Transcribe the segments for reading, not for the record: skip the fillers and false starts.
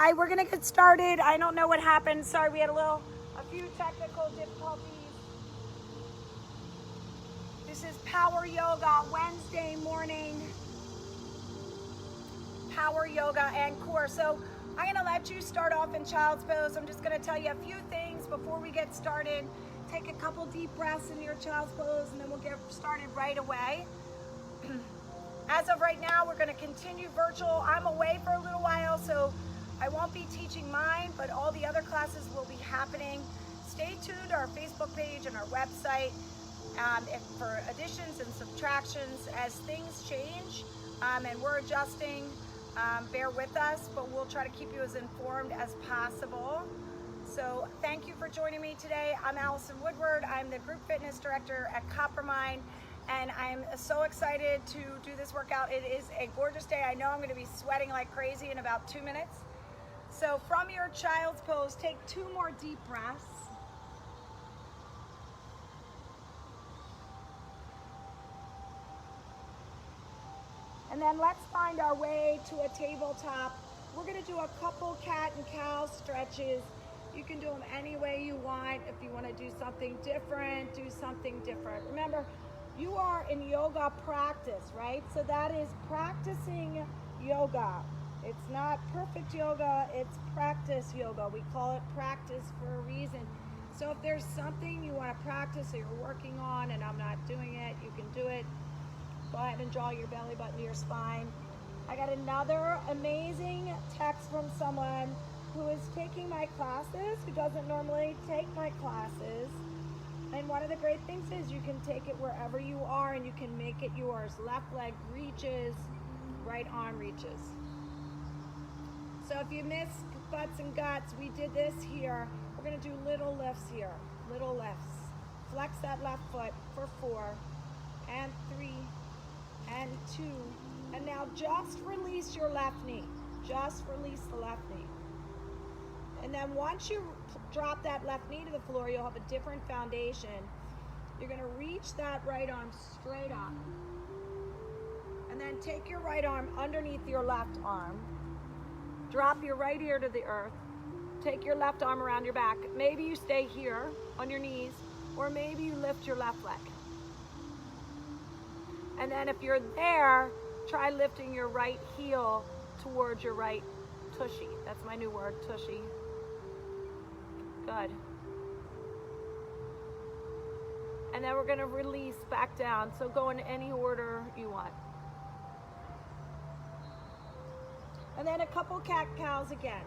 Hi, we're gonna get started. I don't know what happened. Sorry, we had a few technical difficulties. This is Power Yoga Wednesday morning. Power Yoga and Core. So I'm gonna let you start off in child's pose. I'm just gonna tell you a few things before we get started. Take a couple deep breaths in your child's pose and then we'll get started right away. As of right now, we're gonna continue virtual. I'm away for a little while, so I won't be teaching mine, but all the other classes will be happening. Stay tuned to our Facebook page and our website for additions and subtractions as things change and we're adjusting. Bear with us, but we'll try to keep you as informed as possible. So thank you for joining me today. I'm Allison Woodward. I'm the Group Fitness Director at Coppermine, and I'm so excited to do this workout. It is a gorgeous day. I know I'm going to be sweating like crazy in about 2 minutes. So from your child's pose, take 2 more deep breaths. And then let's find our way to a tabletop. We're gonna do a couple cat and cow stretches. You can do them any way you want. If you wanna do something different, do something different. Remember, you are in yoga practice, right? So that is practicing yoga. It's not perfect yoga, it's practice yoga. We call it practice for a reason. So if there's something you want to practice or you're working on and I'm not doing it, you can do it. Go ahead and draw your belly button to your spine. I got another amazing text from someone who is taking my classes, who doesn't normally take my classes. And one of the great things is you can take it wherever you are and you can make it yours. Left leg reaches, right arm reaches. So if you missed butts and guts, we did this here. We're gonna do little lifts here, little lifts. Flex that left foot for 4 and 3 and 2. And now just release your left knee. Just release the left knee. And then once you drop that left knee to the floor, you'll have a different foundation. You're gonna reach that right arm straight up. And then take your right arm underneath your left arm. Drop your right ear to the earth. Take your left arm around your back. Maybe you stay here on your knees, or maybe you lift your left leg. And then if you're there, try lifting your right heel towards your right tushy. That's my new word, tushy. Good. And then we're gonna release back down. So go in any order you want. And then a couple cat-cows again.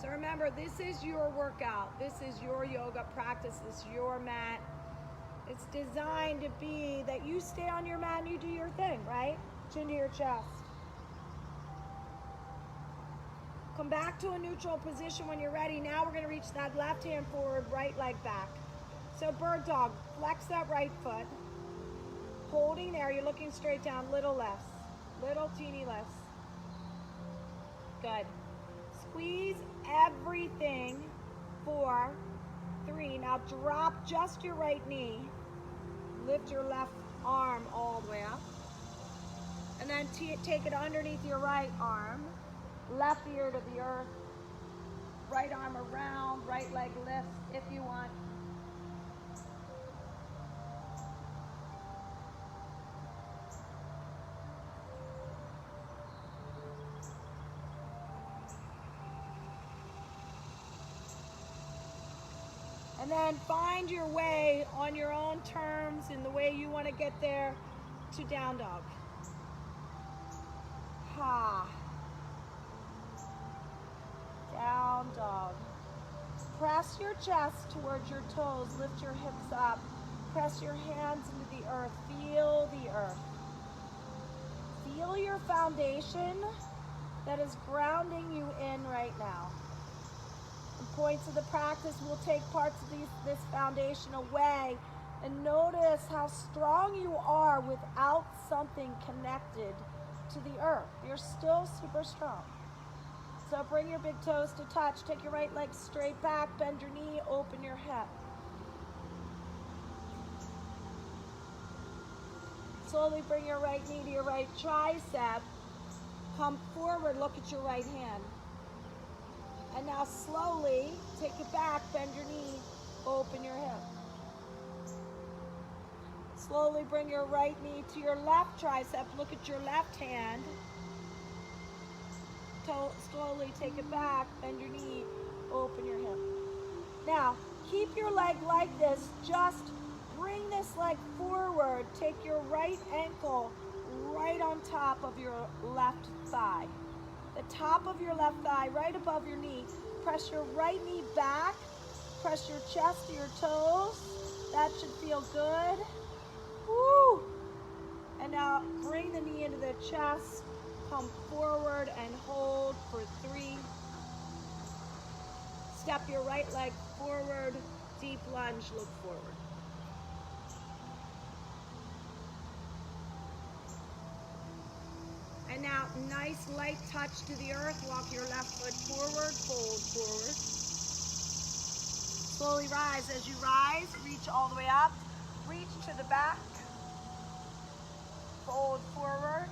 So remember, this is your workout. This is your yoga practice. This is your mat. It's designed to be that you stay on your mat and you do your thing, right? Chin to your chest. Come back to a neutral position when you're ready. Now we're gonna reach that left hand forward, right leg back. So bird dog, flex that right foot. Holding there, you're looking straight down, little lifts, little teeny lifts. Good. Squeeze everything. 4, 3. Now drop just your right knee. Lift your left arm all the way up. And then take it underneath your right arm. Left ear to the earth. Right arm around, right leg lifts if you want. And then find your way on your own terms in the way you want to get there to down dog. Ha. Down dog. Press your chest towards your toes. Lift your hips up. Press your hands into the earth. Feel the earth. Feel your foundation that is grounding you in right now. Points of the practice, we'll take parts of this foundation away and notice how strong you are without something connected to the earth. You're still super strong. So bring your big toes to touch. Take your right leg straight back, bend your knee, open your hip. Slowly bring your right knee to your right tricep. Come forward, look at your right hand. And now slowly take it back, bend your knee, open your hip. Slowly bring your right knee to your left tricep. Look at your left hand. Slowly take it back, bend your knee, open your hip. Now, keep your leg like this. Just bring this leg forward. Take your right ankle right on top of your left thigh. The top of your left thigh, right above your knee. Press your right knee back. Press your chest to your toes. That should feel good. Woo! And now bring the knee into the chest. Come forward and hold for 3. Step your right leg forward. Deep lunge, look forward. And now, nice light touch to the earth. Walk your left foot forward, fold forward. Slowly rise. As you rise, reach all the way up. Reach to the back. Fold forward.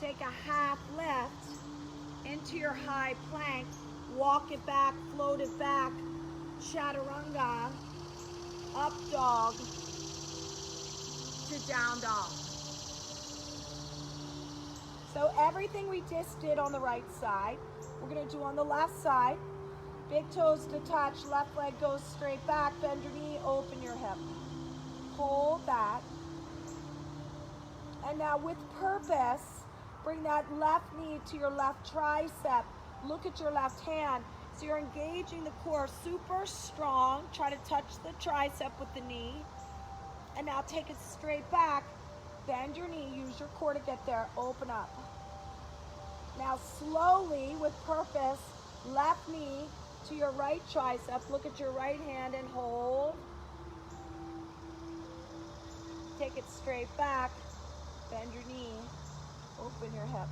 Take a half lift into your high plank. Walk it back, float it back. Chaturanga. Up dog to down dog. So everything we just did on the right side, we're going to do on the left side. Big toes to touch, left leg goes straight back, bend your knee, open your hip. Hold that. And now with purpose, bring that left knee to your left tricep. Look at your left hand. So you're engaging the core super strong. Try to touch the tricep with the knee. And now take it straight back. Bend your knee, use your core to get there, open up. Now slowly, with purpose, left knee to your right tricep. Look at your right hand and hold. Take it straight back, bend your knee, open your hip.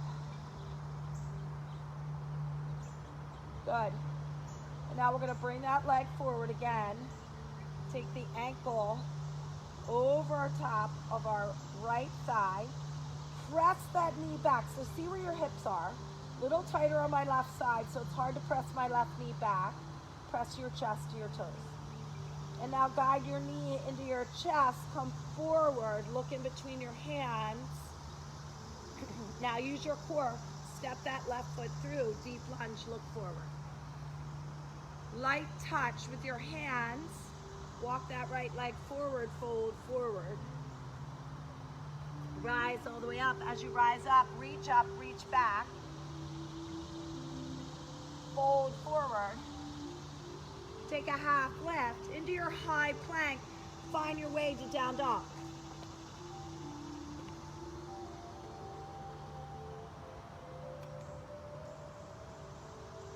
Good. And now we're going to bring that leg forward again. Take the ankle over top of our right thigh. Press that knee back. So see where your hips are. A little tighter on my left side, so it's hard to press my left knee back. Press your chest to your toes. And now guide your knee into your chest. Come forward. Look in between your hands. Now use your core. Step that left foot through. Deep lunge. Look forward. Light touch with your hands. Walk that right leg forward, fold forward. Rise all the way up. As you rise up, reach back. Fold forward. Take a half lift into your high plank. Find your way to down dog.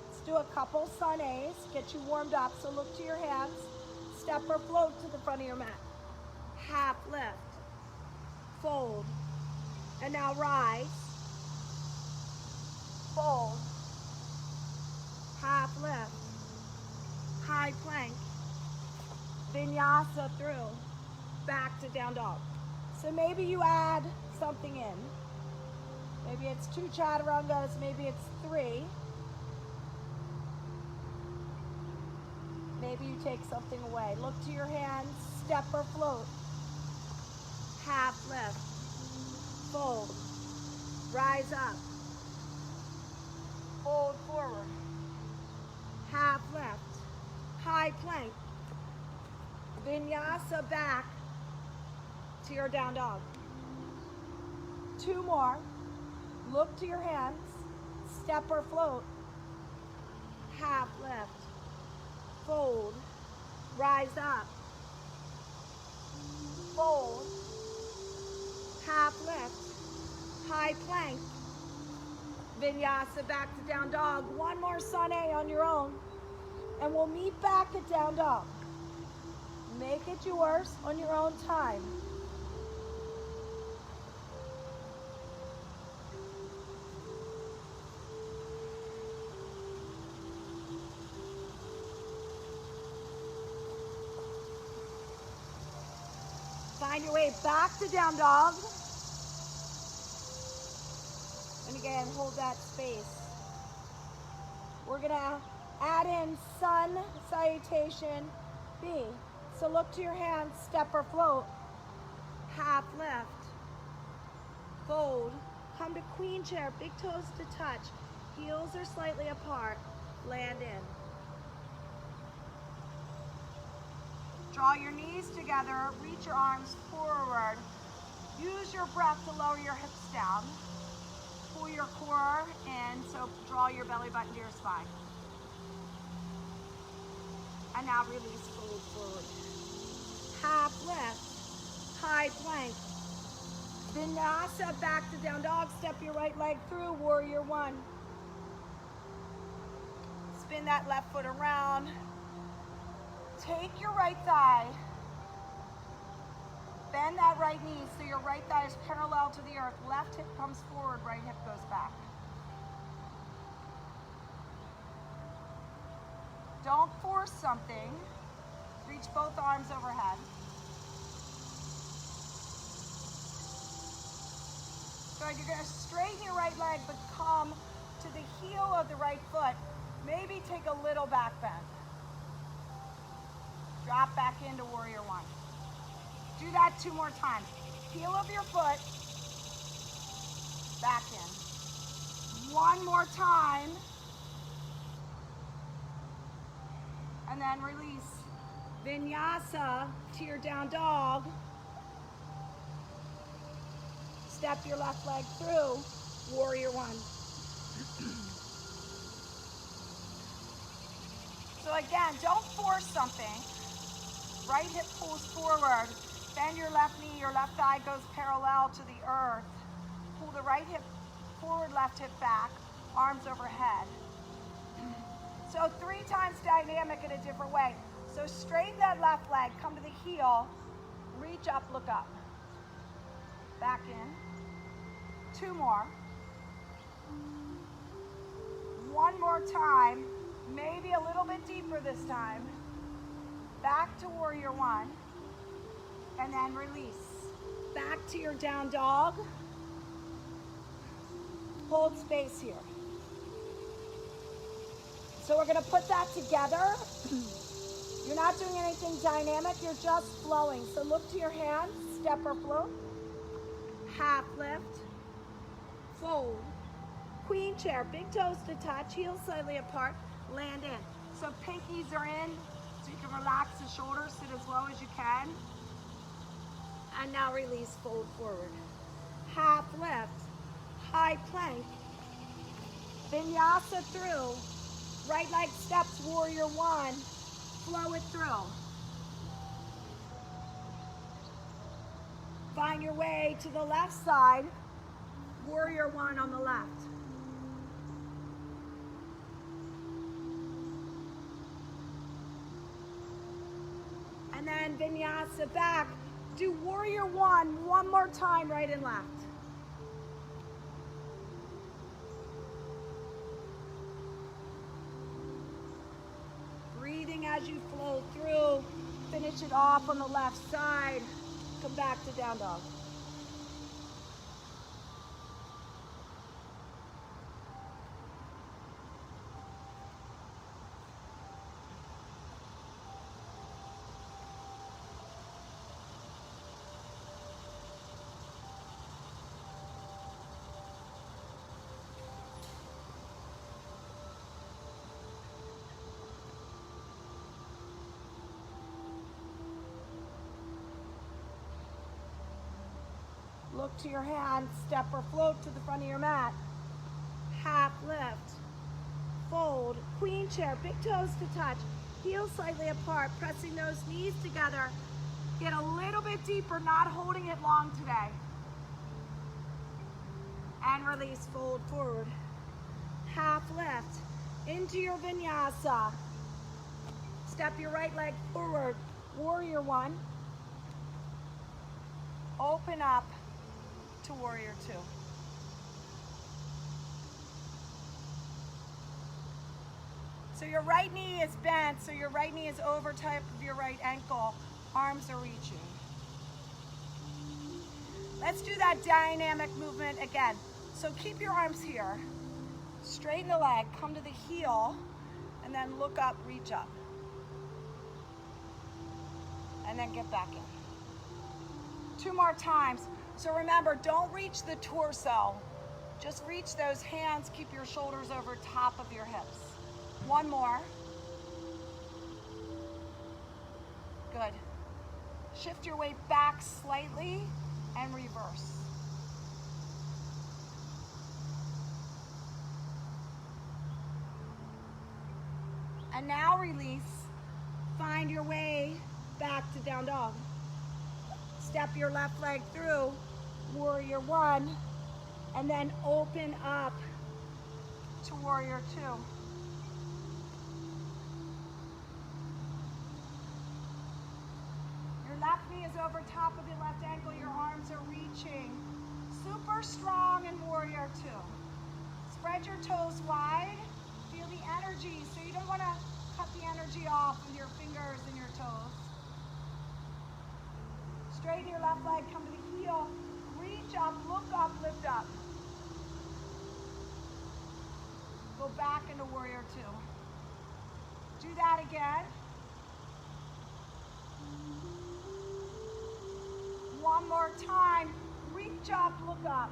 Let's do a couple sun A's. Get you warmed up. So look to your hands. Step or float to the front of your mat. Half lift. Fold. And now rise. Fold. Half lift. High plank. Vinyasa through. Back to down dog. So maybe you add something in. Maybe it's 2 chaturangas, maybe it's 3. Maybe you take something away. Look to your hands, step or float. Half lift. Fold. Rise up. Fold forward. Half lift. High plank. Vinyasa back to your down dog. 2 more. Look to your hands. Step or float. Half lift. Fold. Rise up. Fold. Half lift. High plank. Vinyasa back to down dog. 1 more sun A on your own. And we'll meet back at down dog. Make it yours on your own time. Find your way back to down dog. And again, hold that space. We're gonna add in sun salutation B. So look to your hands, step or float, half lift, fold, come to queen chair, big toes to touch, heels are slightly apart, land in. Draw your knees together, reach your arms forward, use your breath to lower your hips down, pull your core in, so draw your belly button to your spine. And now release, fold forward. Half lift, high plank. Vinyasa, back to down dog. Step your right leg through, warrior one. Spin that left foot around. Take your right thigh. Bend that right knee so your right thigh is parallel to the earth. Left hip comes forward, right hip goes back. Don't force something. Reach both arms overhead. Good, you're gonna straighten your right leg, but come to the heel of the right foot. Maybe take a little back bend. Drop back into warrior one. Do that 2 more times. Heel of your foot, back in. 1 more time. And then release. Vinyasa to your down dog. Step your left leg through, warrior one. So again, don't force something. Right hip pulls forward. Bend your left knee, your left thigh goes parallel to the earth. Pull the right hip forward, left hip back, arms overhead. So 3 times dynamic in a different way. So straighten that left leg, come to the heel, reach up, look up. Back in. 2 more. 1 more time, maybe a little bit deeper this time. Back to warrior one, and then release. Back to your down dog. Hold space here. So we're gonna put that together. You're not doing anything dynamic, you're just flowing. So look to your hands, step or float. Half lift, fold. Queen chair, big toes to touch, heels slightly apart, land in. So pinkies are in, so you can relax the shoulders, sit as low as you can. And now release, fold forward. Half lift, high plank. Vinyasa through. Right leg steps, warrior one. Flow it through. Find your way to the left side. Warrior one on the left. And then vinyasa back. Do warrior one more time, right and left. Breathing as you flow through. Finish it off on the left side. Come back to down dog. Look to your hand, step or float to the front of your mat. Half lift, fold, queen chair, big toes to touch, heels slightly apart, pressing those knees together. Get a little bit deeper, not holding it long today. And release, fold forward. Half lift, into your vinyasa. Step your right leg forward, warrior one. Open up to warrior two. So your right knee is bent, so your right knee is over top of your right ankle. Arms are reaching. Let's do that dynamic movement again. So keep your arms here. Straighten the leg, come to the heel, and then look up, reach up. And then get back in. 2 more times. So remember, don't reach the torso. Just reach those hands, keep your shoulders over top of your hips. 1 more. Good. Shift your weight back slightly and reverse. And now release. Find your way back to down dog. Step your left leg through, warrior 1, and then open up to warrior 2. Your left knee is over top of your left ankle, your arms are reaching. Super strong in warrior 2. Spread your toes wide, feel the energy, so you don't want to cut the energy off with your fingers and your toes. Straighten your left leg, come to the heel, reach up, look up, lift up. Go back into warrior 2. Do that again. 1 more time, reach up, look up.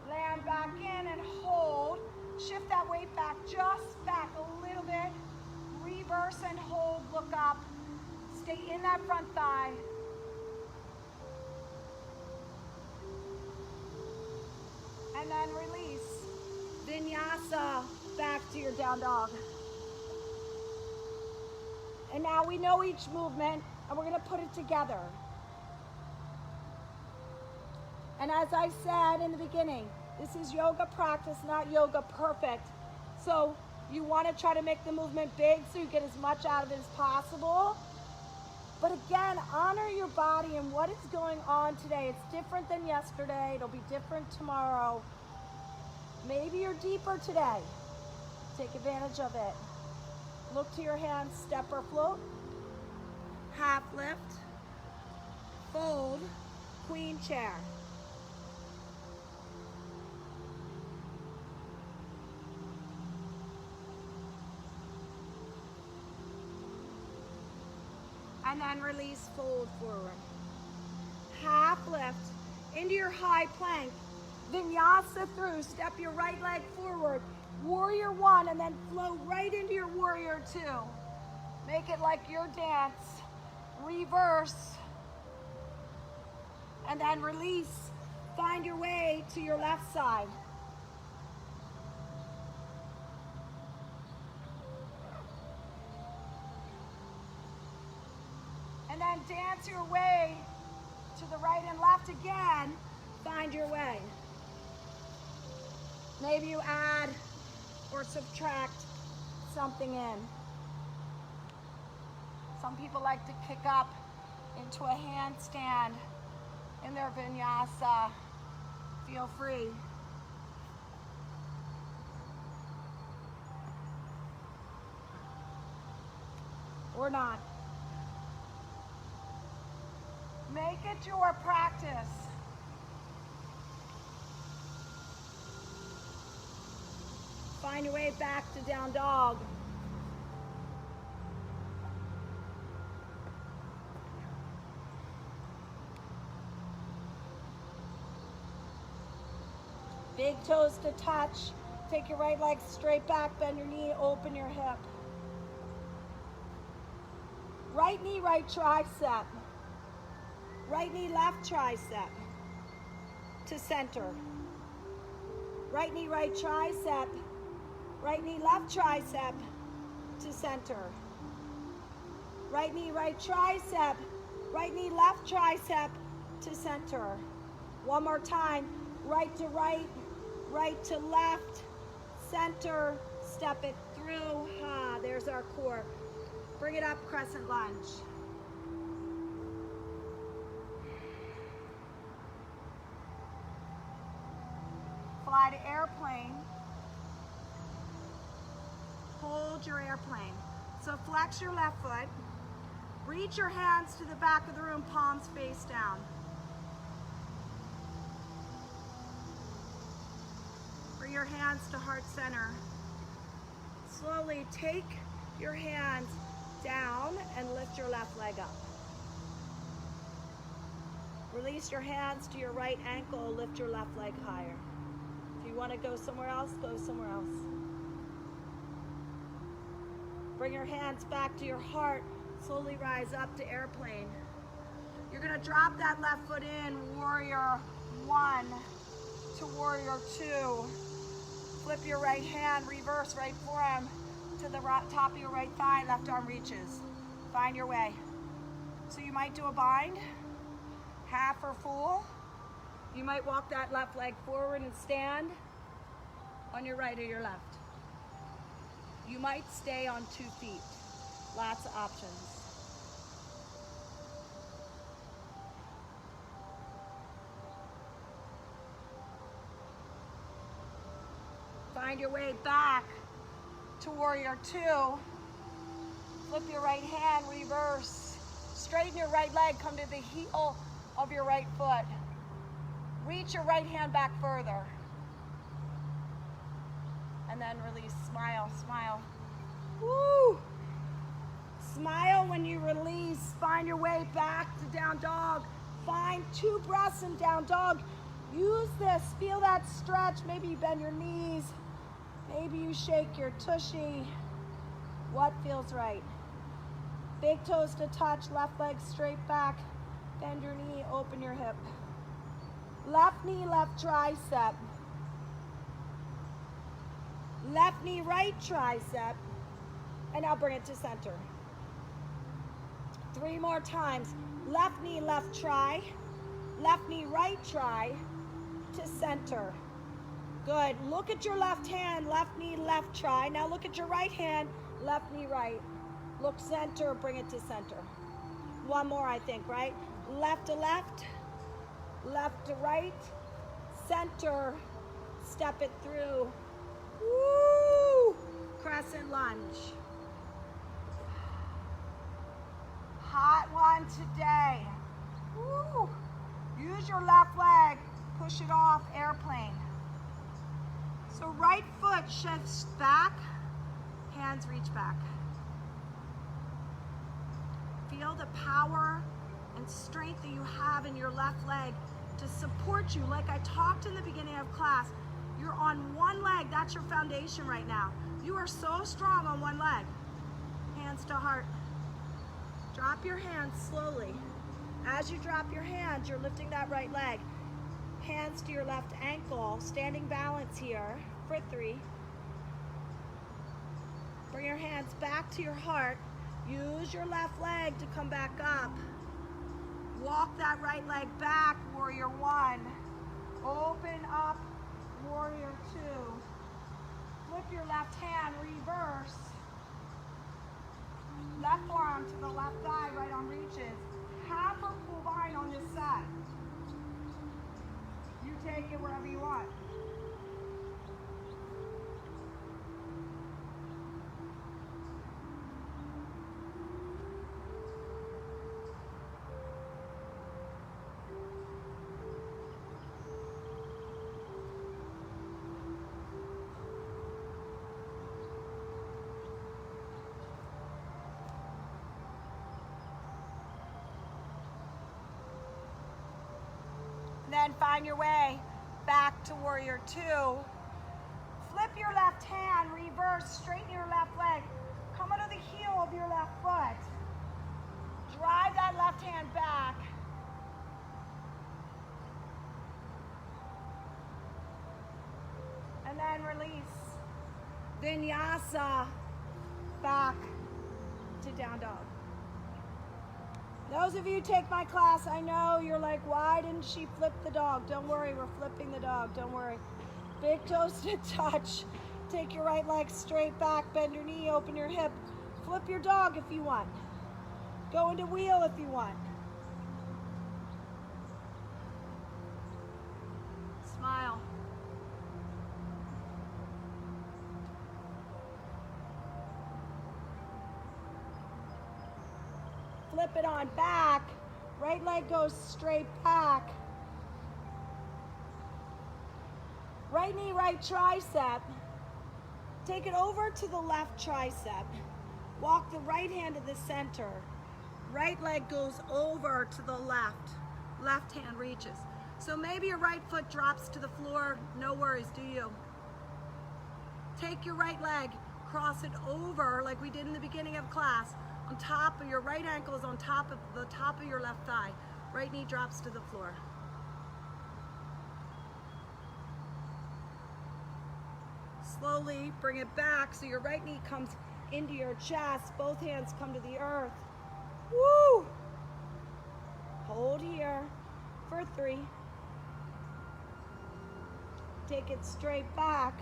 Land back in and hold. Shift that weight back, just back a little bit. Reverse and hold, look up. Stay in that front thigh. And then release. Vinyasa, back to your down dog. And now we know each movement, and we're gonna put it together. And as I said in the beginning, this is yoga practice, not yoga perfect. So you want to try to make the movement big so you get as much out of it as possible. But again, honor your body and what is going on today. It's different than yesterday. It'll be different tomorrow. Maybe you're deeper today. Take advantage of it. Look to your hands, step or float. Half lift. Fold. Queen chair. And then release, fold forward. Half lift into your high plank. Vinyasa through, step your right leg forward. Warrior 1, and then flow right into your warrior 2. Make it like your dance. Reverse. And then release. Find your way to your left side. And then dance your way to the right and left again. Find your way. Maybe you add or subtract something in. Some people like to kick up into a handstand in their vinyasa. Feel free. Or not. Make it your practice. Find your way back to down dog. Big toes to touch. Take your right leg straight back, bend your knee, open your hip. Right knee, right tricep. Right knee, left tricep to center. Right knee, right tricep. Right knee, left tricep to center. Right knee, right tricep. Right knee, left tricep to center. 1 more time. Right to right, right to left, center. Step it through. There's our core. Bring it up, crescent lunge. Fly to airplane. Hold your airplane. So flex your left foot. Reach your hands to the back of the room, palms face down. your hands to heart center. Slowly take your hands down and lift your left leg up. Release your hands to your right ankle, lift your left leg higher. If you want to go somewhere else, go somewhere else. Bring your hands back to your heart, slowly rise up to airplane. You're going to drop that left foot in, warrior 1 to warrior 2. Flip your right hand, reverse right forearm to the top of your right thigh, left arm reaches. Find your way. So you might do a bind, half or full. You might walk that left leg forward and stand on your right or your left. You might stay on 2 feet. Lots of options. Find your way back to warrior 2. Flip your right hand, reverse. Straighten your right leg, come to the heel of your right foot. Reach your right hand back further. And then release, smile, smile. Woo! Smile when you release. Find your way back to down dog. Find 2 breaths in down dog. Use this, feel that stretch. Maybe you bend your knees. Maybe you shake your tushy. What feels right? Big toes to touch, left leg straight back. Bend your knee, open your hip. Left knee, left tricep. Left knee, right tricep. And now bring it to center. 3 more times. Left knee, left tri. Left knee, right tri. To center. Good. Look at your left hand, left knee, left tri. Now look at your right hand, left knee, right. Look center, bring it to center. 1 more, I think, right? Left to left, left to right, center, step it through. Woo! Crescent lunge. Hot one today. Woo! Use your left leg, push it off, airplane. So right foot shifts back, hands reach back. Feel the power and strength that you have in your left leg to support you. Like I talked in the beginning of class, you're on 1 leg, that's your foundation right now. You are so strong on 1 leg. Hands to heart. Drop your hands slowly. As you drop your hands, you're lifting that right leg. Hands to your left ankle, standing balance here for 3. Bring your hands back to your heart. Use your left leg to come back up. Walk that right leg back, warrior 1. Open up, warrior 2. Flip your left hand, reverse. Left forearm to the left thigh, right arm reaches. Half or full bind on this side. You take it wherever you want. Then find your way back to warrior 2. Flip your left hand, reverse, straighten your left leg. Come under the heel of your left foot. Drive that left hand back. And then release. Vinyasa back to down dog. Those of you who take my class, I know you're like, why didn't she flip the dog? Don't worry, we're flipping the dog, don't worry. Big toes to touch. Take your right leg straight back, bend your knee, open your hip. Flip your dog if you want. Go into wheel if you want. Smile. Flip it on back. Right leg goes straight back. Right knee, right tricep. Take it over to the left tricep. Walk the right hand to the center. Right leg goes over to the left. Left hand reaches. So maybe your right foot drops to the floor. No worries, do you? Take your right leg, cross it over like we did in the beginning of class. On top of your right ankle is on top of the top of your left thigh. Right knee drops to the floor. Slowly bring it back so your right knee comes into your chest. Both hands come to the earth. Woo! Hold here for 3. Take it straight back.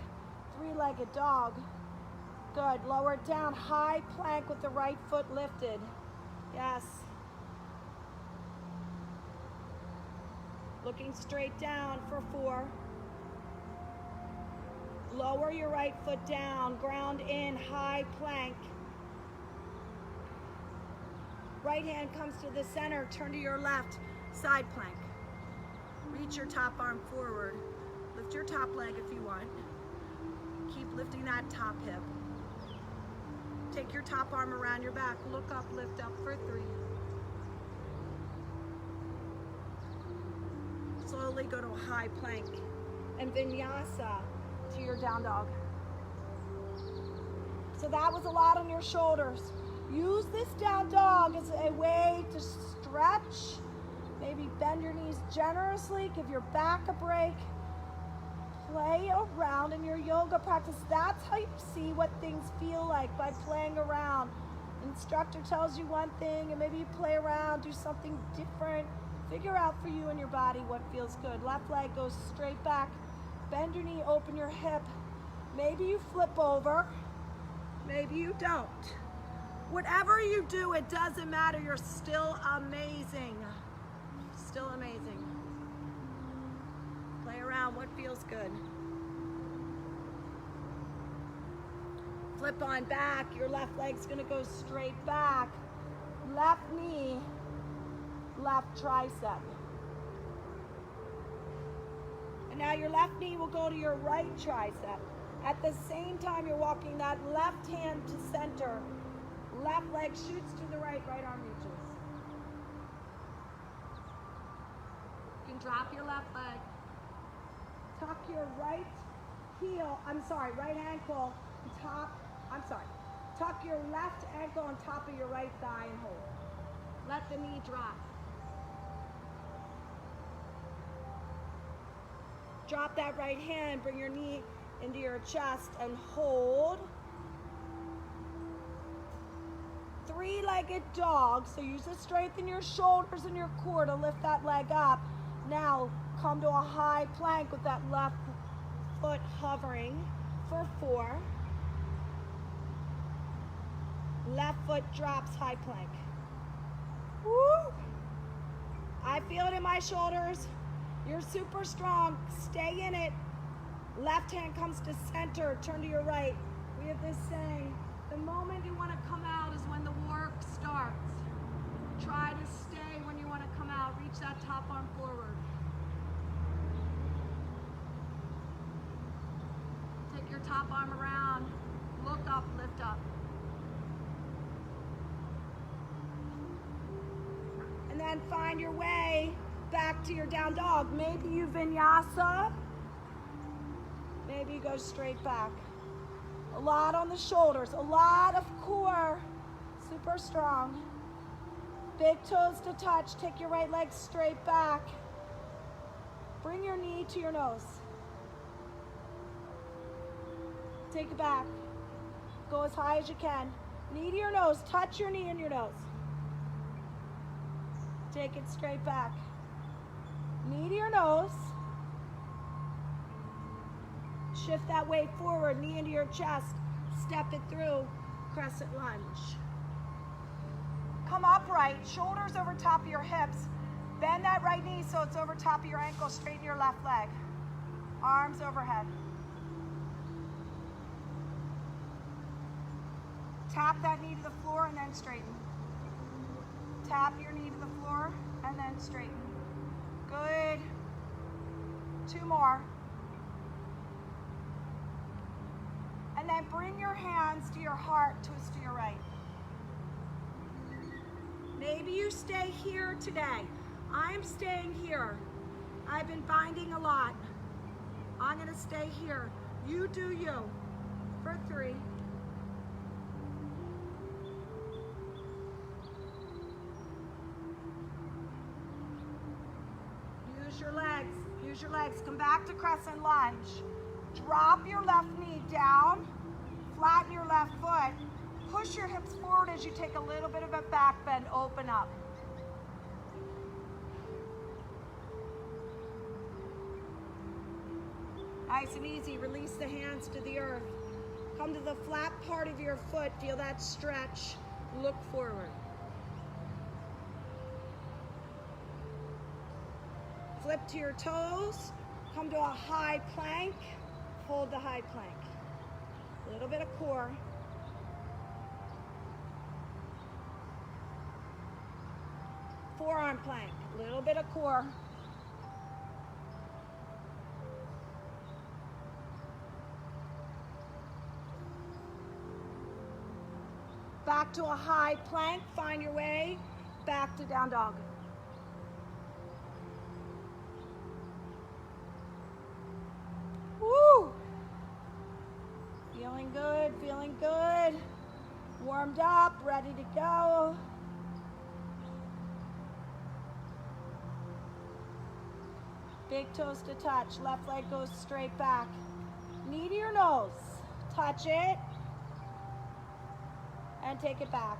3-legged dog. Good. Lower it down. High plank with the right foot lifted. Yes. Looking straight down for 4. Lower your right foot down. Ground in. High plank. Right hand comes to the center. Turn to your left. Side plank. Reach your top arm forward. Lift your top leg if you want. Keep lifting that top hip. Take your top arm around your back. Look up, lift up for 3. Slowly go to a high plank and vinyasa to your down dog. So that was a lot on your shoulders. Use this down dog as a way to stretch. Maybe bend your knees generously. Give your back a break. Play around in your yoga practice. That's how you see what things feel like, by playing around. Instructor tells you one thing and maybe you play around, do something different. Figure out for you and your body what feels good. Left leg goes straight back. Bend your knee, open your hip. Maybe you flip over. Maybe you don't. Whatever you do, it doesn't matter. You're still amazing. Still amazing. Play around what feels good. Flip on back. Your left leg's gonna go straight back. Left knee, left tricep. And now your left knee will go to your right tricep. At the same time you're walking that left hand to center. Left leg shoots to the right, right arm reaches. You can drop your left leg. Tuck your right ankle on top, tuck your left ankle on top of your right thigh and hold. Let the knee drop. Drop that right hand, bring your knee into your chest and hold. 3-legged dog, so use the strength in your shoulders and your core to lift that leg up. Now come to a high plank with that left foot hovering for 4. Left foot drops, high plank. Woo! I feel it in my shoulders. You're super strong. Stay in it. Left hand comes to center. Turn to your right. We have this saying, the moment you want to come out is when the work starts. Try to stay when you want to come out. Reach that top arm forward. Take your top arm around. Look up, lift up. And then find your way back to your down dog. Maybe you vinyasa. Maybe you go straight back. A lot on the shoulders, a lot of core, super strong. Big toes to touch. Take your right leg straight back. Bring your knee to your nose. Take it back. Go as high as you can. Knee to your nose. Touch your knee and your nose. Take it straight back. Knee to your nose. Shift that weight forward, knee into your chest. Step it through, crescent lunge. Come upright, shoulders over top of your hips. Bend that right knee so it's over top of your ankle, straighten your left leg. Arms overhead. Tap that knee to the floor and then straighten. Tap your knee to the floor and then straighten. Good. 2 more. then bring your hands to your heart, twist to your right. Maybe you stay here today. I'm staying here. I've been binding a lot. I'm gonna stay here. You do you. For 3. Use your legs. Use your legs. Come back to crescent lunge. Drop your left knee down. Flatten your left foot. Push your hips forward as you take a little bit of a back bend. Open up. Nice and easy. Release the hands to the earth. Come to the flat part of your foot. Feel that stretch. Look forward. Flip to your toes. Come to a high plank. Hold the high plank. A little bit of core. Forearm plank. A little bit of core. Back to a high plank. Find your way back to down dog. Woo! Feeling good, feeling good. Warmed up, ready to go. Big toes to touch. Left leg goes straight back. Knee to your nose. Touch it. And take it back.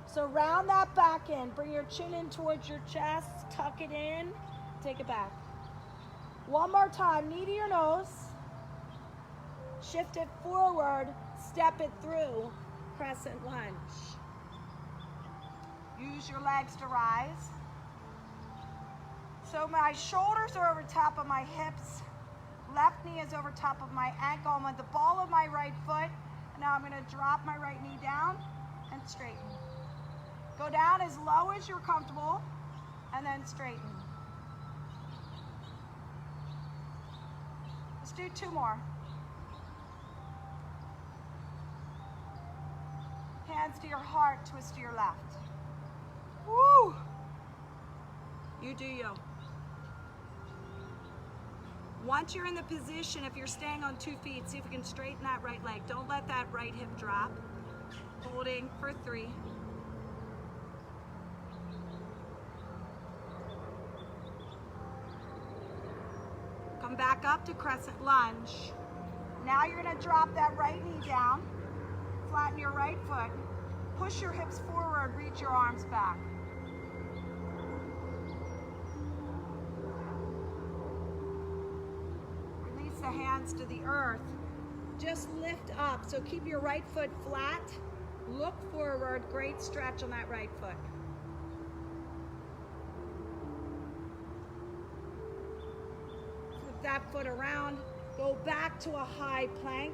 So round that back in. Bring your chin in towards your chest. Tuck it in. Take it back. One more time. Knee to your nose. Shift it forward. Step it through. Crescent lunge. Use your legs to rise. So my shoulders are over top of my hips. Left knee is over top of my ankle. I'm on the ball of my right foot. Now I'm going to drop my right knee down and straighten. Go down as low as you're comfortable and then straighten. Let's do 2 more. Hands to your heart, twist to your left. Woo! You do you. Once you're in the position, if you're staying on 2 feet, see if you can straighten that right leg. Don't let that right hip drop. Holding for 3. Come back up to crescent lunge. Now you're going to drop that right knee down. Flatten your right foot. Push your hips forward, reach your arms back. The hands to the earth. Just lift up. So keep your right foot flat. Look forward. Great stretch on that right foot. Flip that foot around. Go back to a high plank.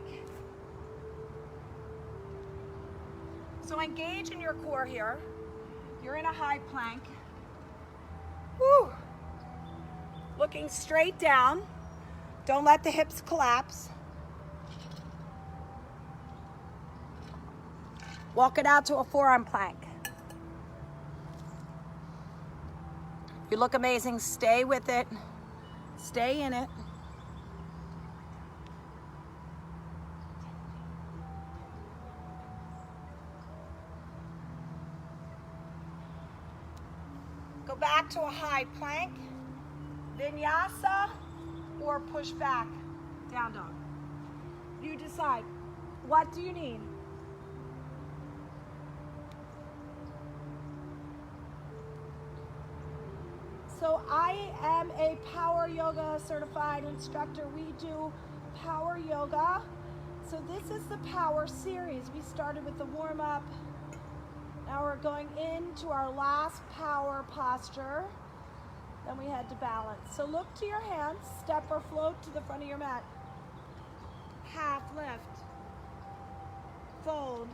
So engage in your core here. You're in a high plank. Woo! Looking straight down. Don't let the hips collapse. Walk it out to a forearm plank. You look amazing. Stay with it. Stay in it. Go back to a high plank. Vinyasa. Or push back, down dog. You decide. What do you need? So I am a power yoga certified instructor. We do power yoga. So this is the power series. We started with the warm up. Now we're going into our last power posture. Then we had to balance. So look to your hands, step or float to the front of your mat. Half lift, fold,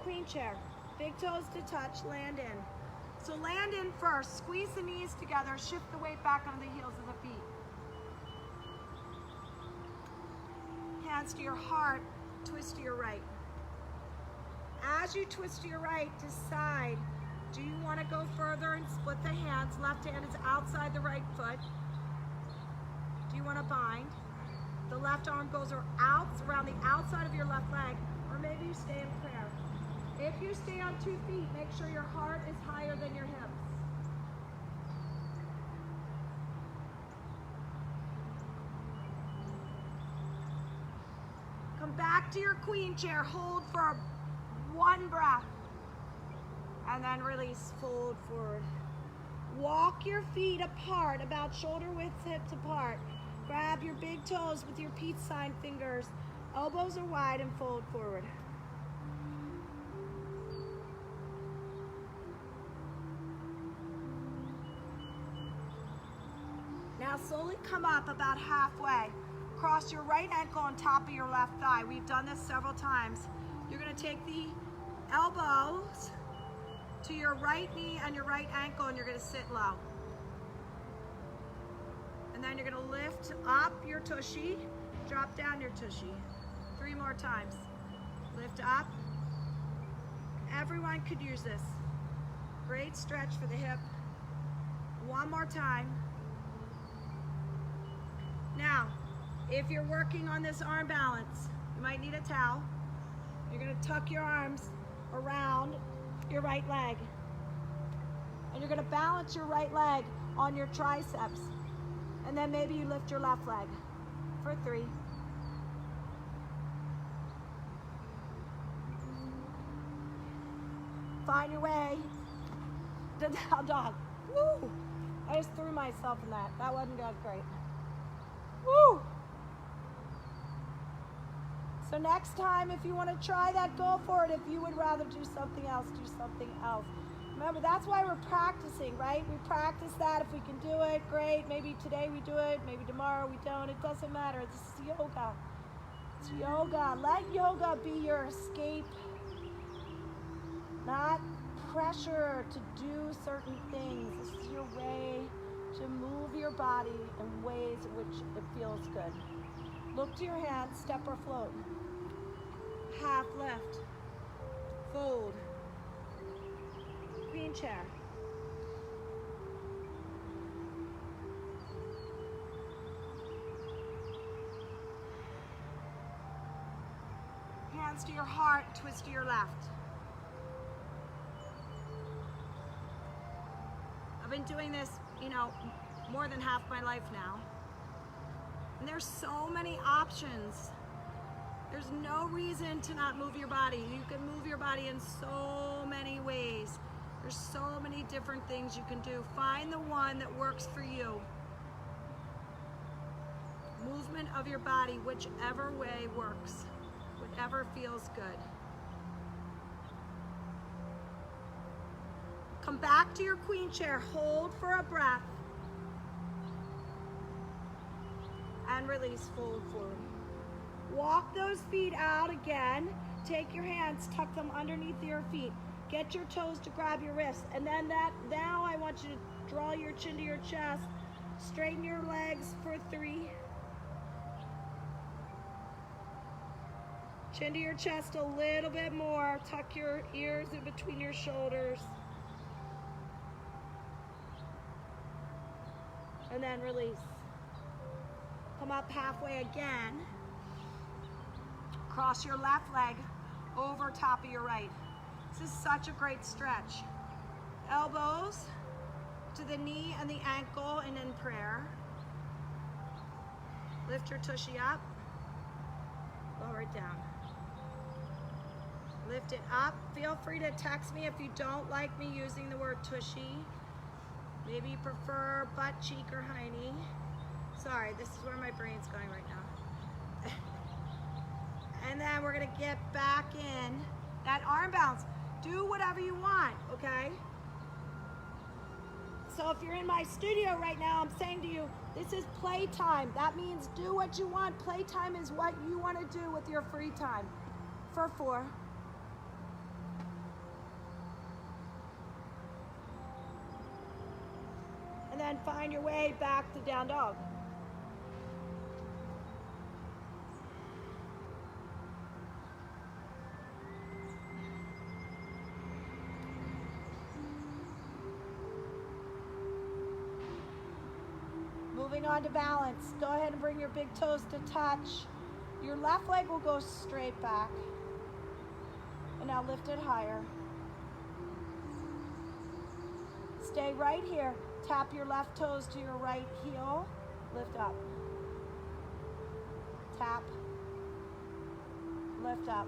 queen chair, big toes to touch, land in. So land in first, squeeze the knees together, shift the weight back onto the heels of the feet. hands to your heart, twist to your right. As you twist to your right, decide, do you want to go further and split the hands? Left hand is outside the right foot. Do you want to bind? The left arm goes around the outside of your left leg, or maybe you stay in prayer. If you stay on 2 feet, make sure your heart is higher than your hips. Come back to your queen chair, hold for 1 breath, and then release, fold forward. Walk your feet apart, about shoulder width, hips apart. Grab your big toes with your peace sign fingers. Elbows are wide and fold forward. Now slowly come up about halfway. Cross your right ankle on top of your left thigh. We've done this several times. You're going to take the elbows to your right knee and your right ankle, and you're going to sit low. And then you're going to lift up your tushy, drop down your tushy. 3 more times. Lift up. Everyone could use this. Great stretch for the hip. 1 more time. Now, if you're working on this arm balance, you might need a towel. You're going to tuck your arms around your right leg. And you're going to balance your right leg on your triceps. And then maybe you lift your left leg for 3. Find your way to down dog. Woo! I just threw myself in that. That wasn't good. Great. Woo! So next time, if you want to try that, go for it. If you would rather do something else, do something else. Remember, that's why we're practicing, right? We practice that. If we can do it, great. Maybe today we do it. Maybe tomorrow we don't. It doesn't matter. This is yoga. It's yoga. Let yoga be your escape. Not pressure to do certain things. This is your way to move your body in ways in which it feels good. Look to your hands, step or float. Half lift, fold, queen chair. Hands to your heart, twist to your left. I've been doing this, more than half my life now. And there's so many options. There's no reason to not move your body. You can move your body in so many ways. There's so many different things you can do. Find the one that works for you. Movement of your body, whichever way works, whatever feels good. Come back to your queen chair, hold for a breath, and release, fold forward. Walk those feet out again. Take your hands, tuck them underneath your feet. Get your toes to grab your wrists. And then now I want you to draw your chin to your chest. Straighten your legs for 3. Chin to your chest a little bit more. Tuck your ears in between your shoulders. And then release. Come up halfway again. Cross your left leg over top of your right. This is such a great stretch. Elbows to the knee and the ankle and in prayer. Lift your tushy up. Lower it down. Lift it up. Feel free to text me if you don't like me using the word tushy. Maybe you prefer butt cheek or hiney. Sorry, this is where my brain's going right now. And then we're gonna get back in that arm bounce. Do whatever you want, okay? So if you're in my studio right now, I'm saying to you, this is playtime. That means do what you want. Playtime is what you want to do with your free time. For 4. And then find your way back to down dog. Moving on to balance. Go ahead and bring your big toes to touch. Your left leg will go straight back. And now lift it higher. Stay right here. Tap your left toes to your right heel. Lift up. Tap. Lift up.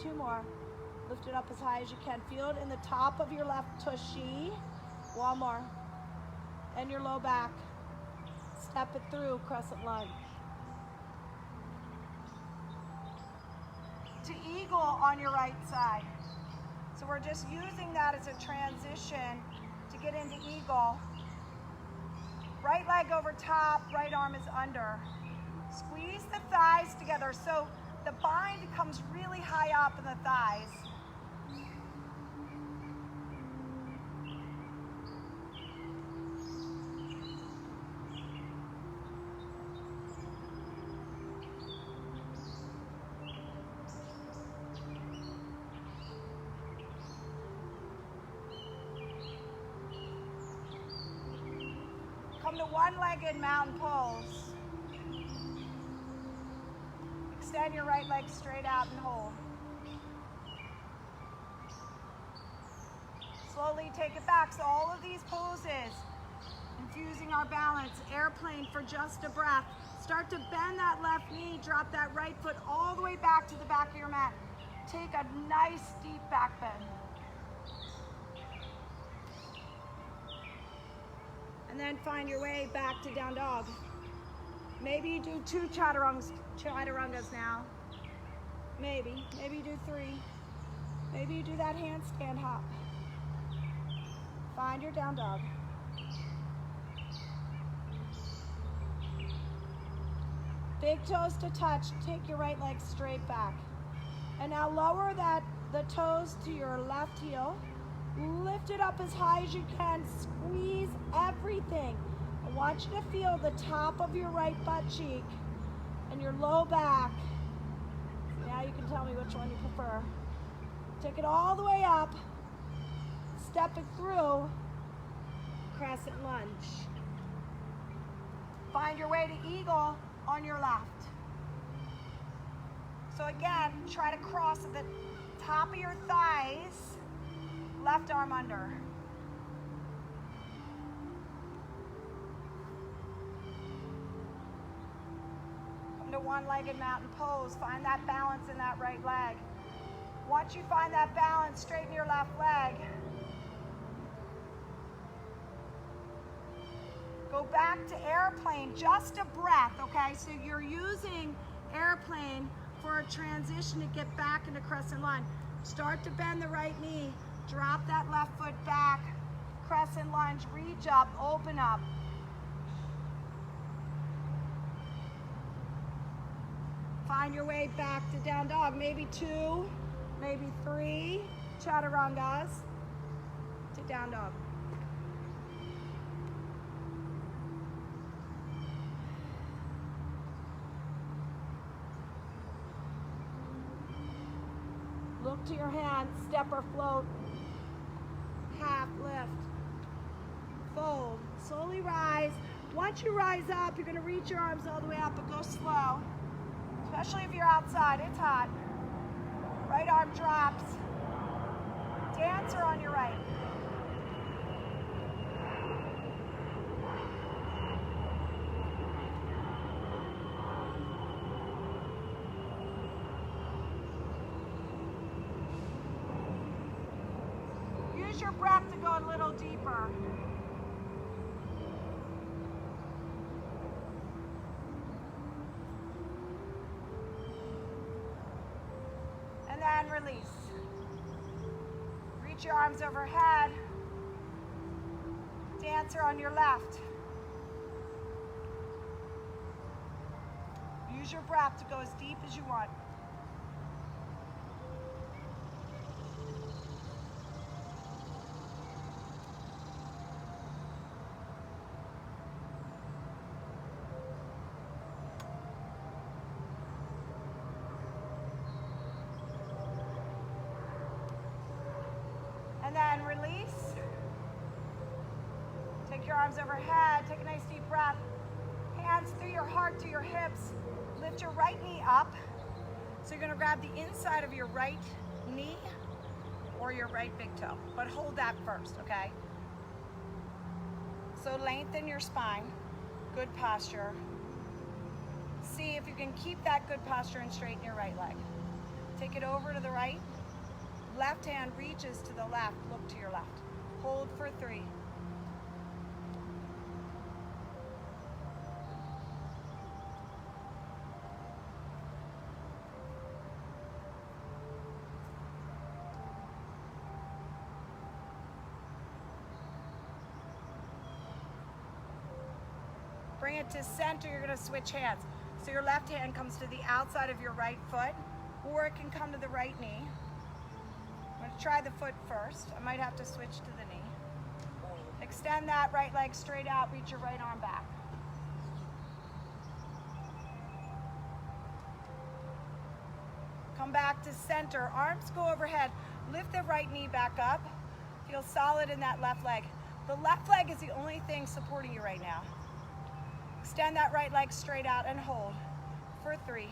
2 more. Lift it up as high as you can. Feel it in the top of your left tushy. 1 more. And your low back. Step it through, crescent lunge. To eagle on your right side. So we're just using that as a transition to get into eagle. Right leg over top, right arm is under. Squeeze the thighs together so the bind comes really high up in the thighs. Come to one-legged mountain pose. Extend your right leg straight out and hold. Slowly take it back. So all of these poses, infusing our balance, airplane for just a breath. Start to bend that left knee, drop that right foot all the way back to the back of your mat. Take a nice deep back bend. And then find your way back to down dog. Maybe you do 2 chaturangas now. Maybe you do 3. Maybe you do that handstand hop. Find your down dog. Big toes to touch. Take your right leg straight back. And now lower the toes to your left heel. Lift it up as high as you can. Squeeze everything. I want you to feel the top of your right butt cheek and your low back. Now you can tell me which one you prefer. Take it all the way up. Step it through. Crescent lunge. Find your way to eagle on your left. So again, try to cross at the top of your thighs. Left arm under. Come to one-legged mountain pose. Find that balance in that right leg. Once you find that balance, straighten your left leg. Go back to airplane, just a breath, okay? So you're using airplane for a transition to get back into crescent lunge. Start to bend the right knee. Drop that left foot back, crescent lunge, reach up, open up. Find your way back to down dog. Maybe 2, maybe 3 chaturangas to down dog. Look to your hands, step or float. Half lift, fold, slowly rise. Once you rise up, you're gonna reach your arms all the way up, but go slow. Especially if you're outside, it's hot. Right arm drops. Dancer on your right. Use your breath to go a little deeper. And then release. Reach your arms overhead. Dancer on your left. Use your breath to go as deep as you want. And then release. Take your arms overhead. Take a nice deep breath. Hands through your heart to your hips. Lift your right knee up. So you're gonna grab the inside of your right knee or your right big toe, but hold that first, okay? So lengthen your spine, good posture. See if you can keep that good posture and straighten your right leg. Take it over to the right. Left hand reaches to the left, look to your left. Hold for 3. Bring it to center, you're gonna switch hands. So your left hand comes to the outside of your right foot, or it can come to the right knee. I'm gonna try the foot first. I might have to switch to the knee. Extend that right leg straight out, reach your right arm back. Come back to center, arms go overhead. Lift the right knee back up. Feel solid in that left leg. The left leg is the only thing supporting you right now. Extend that right leg straight out and hold for 3.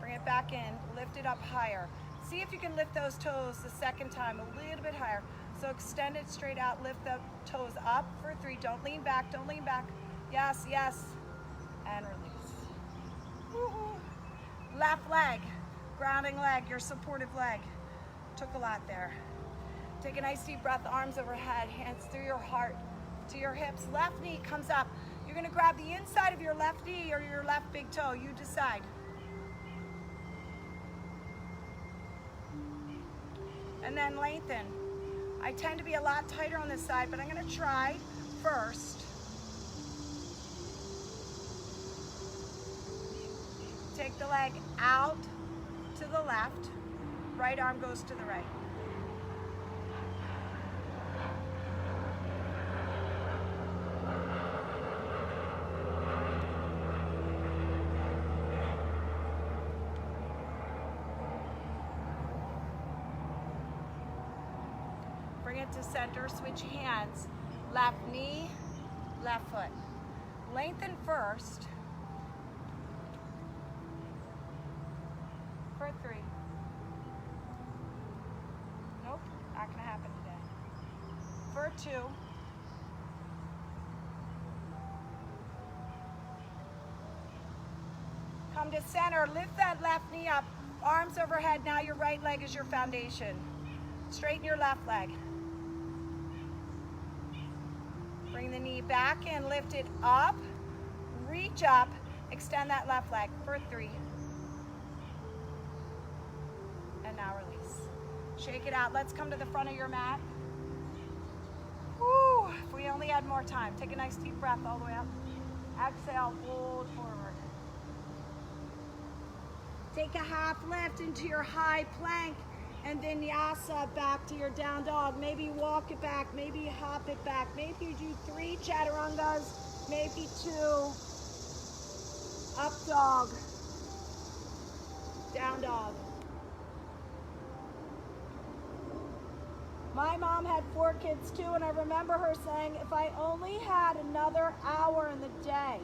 Bring it back in, lift it up higher. See if you can lift those toes the second time a little bit higher. So extend it straight out, lift the toes up for 3. Don't lean back, don't lean back. Yes, yes, and release. Woo-hoo. Left leg, grounding leg, your supportive leg. Took a lot there. Take a nice deep breath, arms overhead, hands through your heart to your hips. Left knee comes up. You're gonna grab the inside of your left knee or your left big toe, you decide. And then lengthen. I tend to be a lot tighter on this side, but I'm gonna try first. Take the leg out to the left, right arm goes to the right. Bring it to center, switch hands. Left knee, left foot. Lengthen first. For 3. Nope, not gonna happen today. For 2. Come to center, lift that left knee up. Arms overhead, now your right leg is your foundation. Straighten your left leg. Bring the knee back in, lift it up, reach up, extend that left leg for 3. And now release. Shake it out. Let's come to the front of your mat. Woo, if we only had more time. Take a nice deep breath all the way up. Exhale, fold forward. Take a half lift into your high plank and vinyasa back to your down dog. Maybe walk it back, maybe hop it back. Maybe you do 3 chaturangas, maybe 2. Up dog, down dog. My mom had 4 kids too, and I remember her saying, if I only had another hour in the day.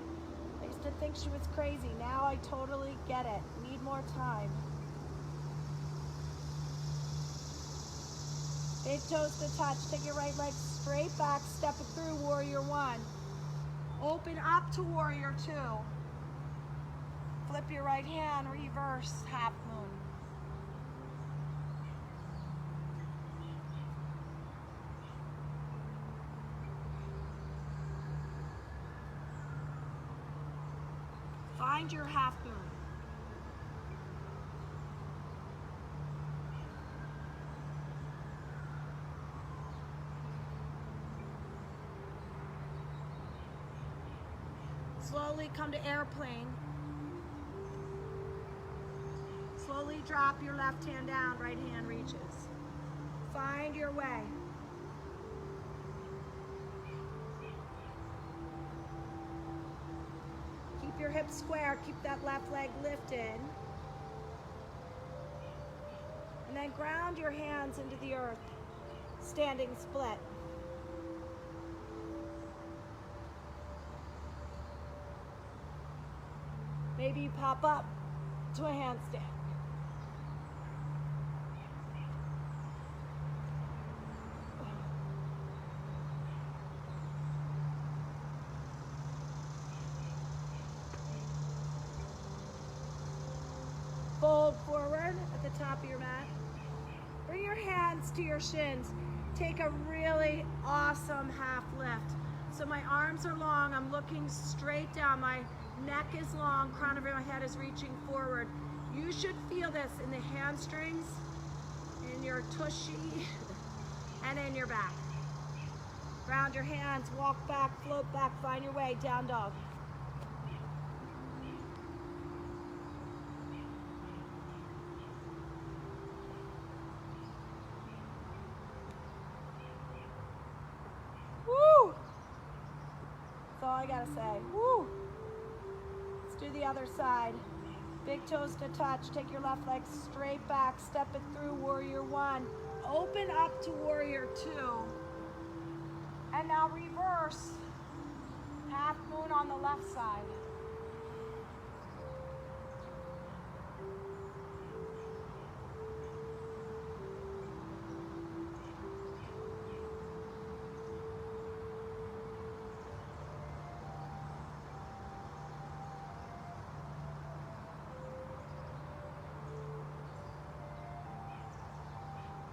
I used to think she was crazy. Now I totally get it. Need more time. Big toes to touch. Take your right leg straight back. Step it through warrior 1. Open up to warrior 2. Flip your right hand, reverse half moon. Find your half moon. Slowly come to airplane. Slowly drop your left hand down, right hand reaches. Find your way. Keep your hips square, keep that left leg lifted. And then ground your hands into the earth, standing split. Maybe you pop up to a handstand. Fold forward at the top of your mat. Bring your hands to your shins. Take a really awesome half lift. So my arms are long, I'm looking straight down. My neck is long, crown of my head is reaching forward. You should feel this in the hamstrings, in your tushy, and in your back. Ground your hands, walk back, float back, find your way, down dog. Woo! That's all I gotta say. Woo! Let's do the other side. Big toes to touch. Take your left leg straight back. Step it through warrior one. Open up to warrior two. And now reverse. Half moon on the left side.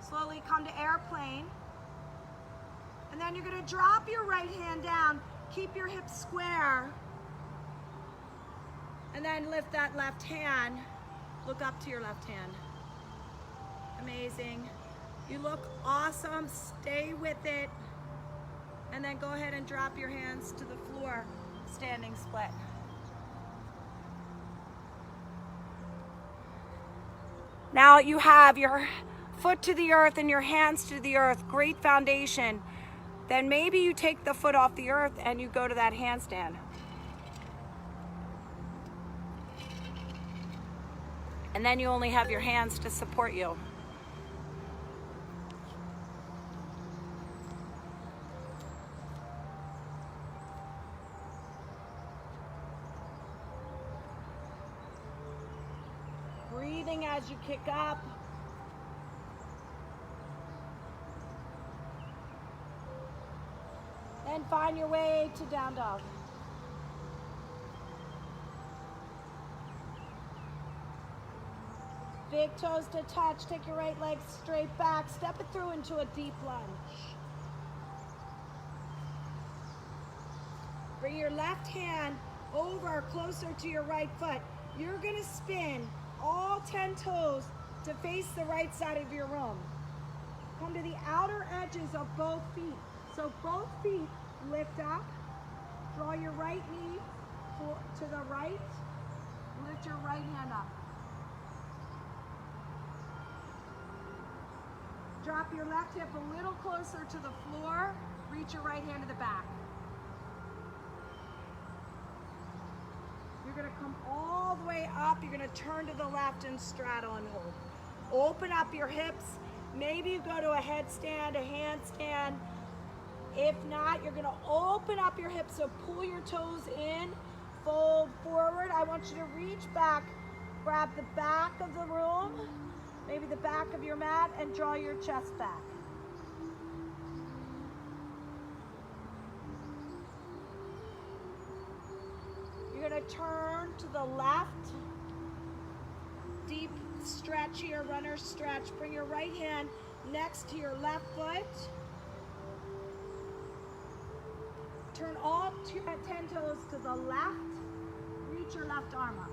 Slowly come to airplane. And then you're going to drop your right hand down. Keep your hips square. And then lift that left hand. Look up to your left hand. Amazing. You look awesome. Stay with it. And then go ahead and drop your hands to the floor. Standing split. Now you have your foot to the earth and your hands to the earth. Great foundation. Then maybe you take the foot off the earth and you go to that handstand. And then you only have your hands to support you. Breathing as you kick up. And find your way to down dog. Big toes to touch. Take your right leg straight back. Step it through into a deep lunge. Bring your left hand over closer to your right foot. You're going to spin all 10 toes to face the right side of your room. Come to the outer edges of both feet. So both feet lift up. Draw your right knee to the right. Lift your right hand up. Drop your left hip a little closer to the floor. Reach your right hand to the back. You're going to come all the way up. You're going to turn to the left and straddle and hold. Open up your hips. Maybe you go to a headstand, a handstand. If not, you're going to open up your hips, so pull your toes in, fold forward. I want you to reach back, grab the back of the room, maybe the back of your mat, and draw your chest back. You're going to turn to the left. Deep stretch here, runner stretch. Bring your right hand next to your left foot. Turn all 10 toes to the left. Reach your left arm up.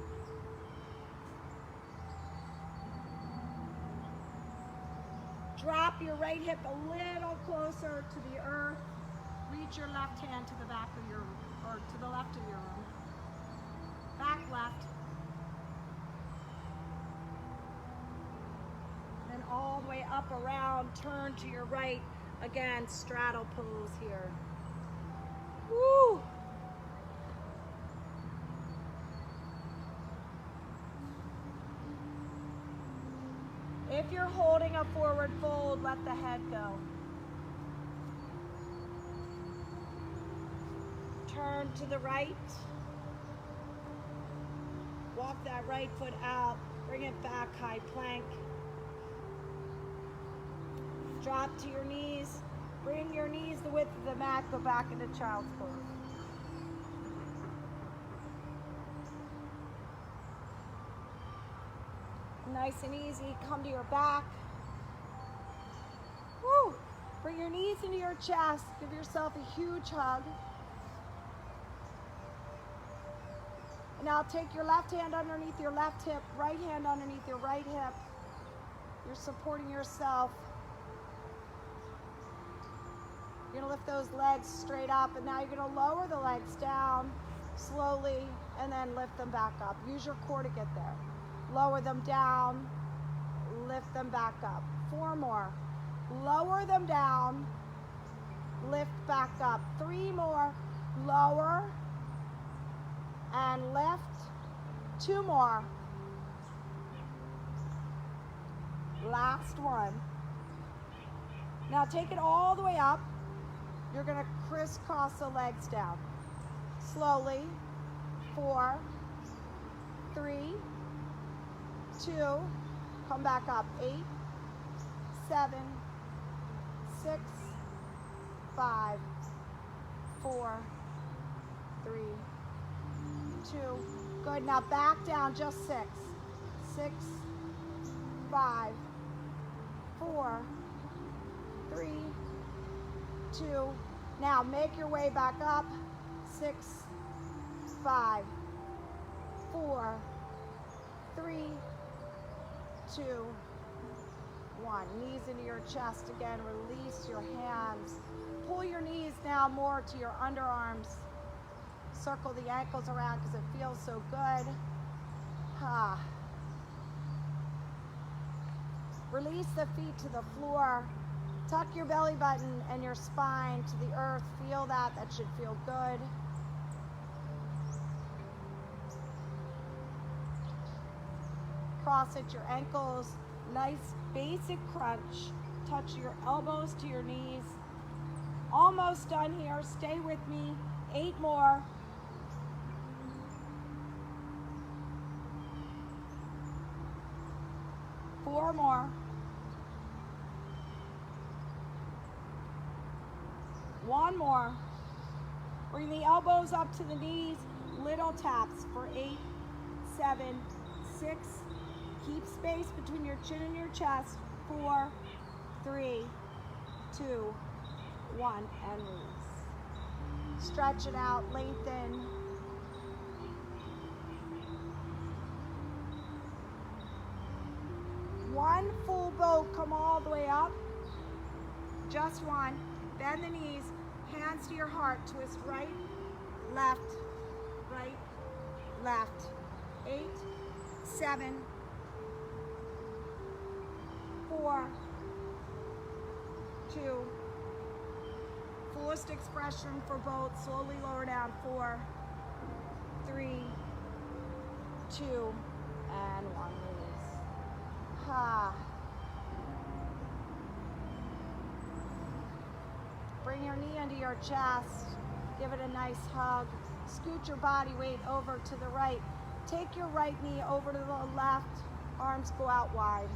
Drop your right hip a little closer to the earth. Reach your left hand to the back of your, or to the left of your room. Back left. Then all the way up around, turn to your right. Again, straddle pose here. Woo! If you're holding a forward fold, let the head go. Turn to the right. Walk that right foot out. Bring it back, high plank. Drop to your knees. Bring your knees the width of the mat. Go back into child's pose. Nice and easy. Come to your back. Woo! Bring your knees into your chest. Give yourself a huge hug. And now take your left hand underneath your left hip, right hand underneath your right hip. You're supporting yourself. You're gonna lift those legs straight up, and now you're gonna lower the legs down slowly and then lift them back up. Use your core to get there. Lower them down, lift them back up. 4 more. Lower them down, lift back up. 3 more. Lower and lift. 2 more. Last one. Now take it all the way up. You're going to crisscross the legs down. Slowly. 4, 3, 2, come back up. 8, 7, 6, 5, 4, 3, 2. Good. Now back down just 6. 6, 5, 4, 3, 2. Now make your way back up. 6, 5, 4, 3, 2, 1. Knees into your chest again. Release your hands. Pull your knees now more to your underarms. Circle the ankles around because it feels so good. Release the feet to the floor. Tuck your belly button and your spine to the earth. Feel that. That should feel good. Cross at your ankles. Nice basic crunch. Touch your elbows to your knees. Almost done here. Stay with me. 8 more. 4 more. 1 more. Bring the elbows up to the knees. Little taps for 8, 7, 6. Keep space between your chin and your chest. 4, 3, 2, 1, and release. Stretch it out, lengthen. One full boat, come all the way up. Just one. Bend the knees, hands to your heart. Twist right, left, right, left. 8, 7, 4, 2. Fullest expression for both. Slowly lower down. 4, 3, 2, and 1. Release. Bring your knee into your chest. Give it a nice hug. Scoot your body weight over to the right. Take your right knee over to the left. Arms go out wide.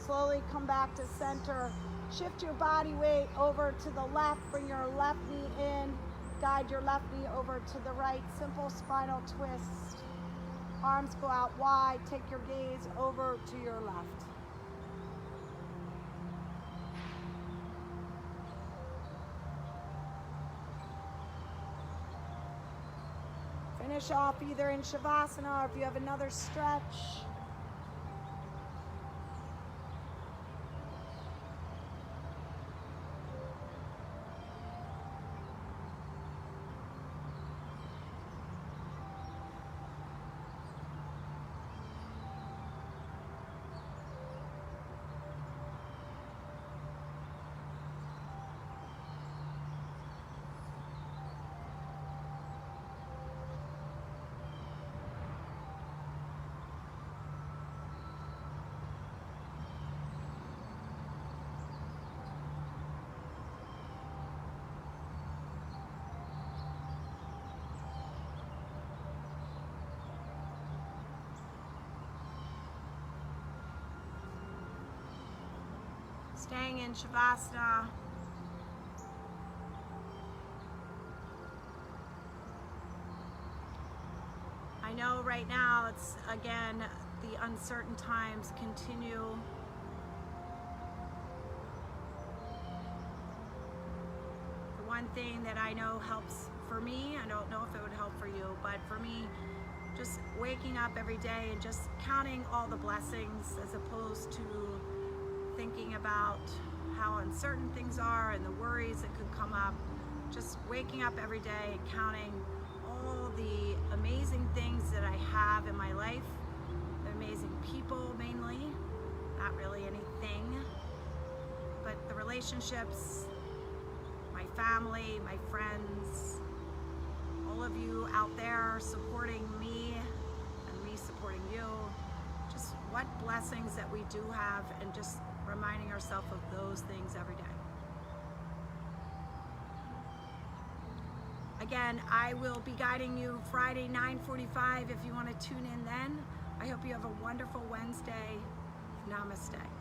Slowly come back to center. Shift your body weight over to the left. Bring your left knee in. Guide your left knee over to the right. Simple spinal twist. Arms go out wide. Take your gaze over to your left. Finish off either in Shavasana or if you have another stretch. Staying in Shavasana. I know right now it's, again, the uncertain times continue. The one thing that I know helps for me, I don't know if it would help for you, but for me, just waking up every day and just counting all the blessings as opposed to thinking about how uncertain things are and the worries that could come up. Just waking up every day and counting all the amazing things that I have in my life, the amazing people mainly, not really anything, but the relationships, my family, my friends, all of you out there supporting me and me supporting you. Just what blessings that we do have, and just reminding ourselves of those things every day. Again, I will be guiding you Friday 9:45 if you want to tune in then. I hope you have a wonderful Wednesday. Namaste.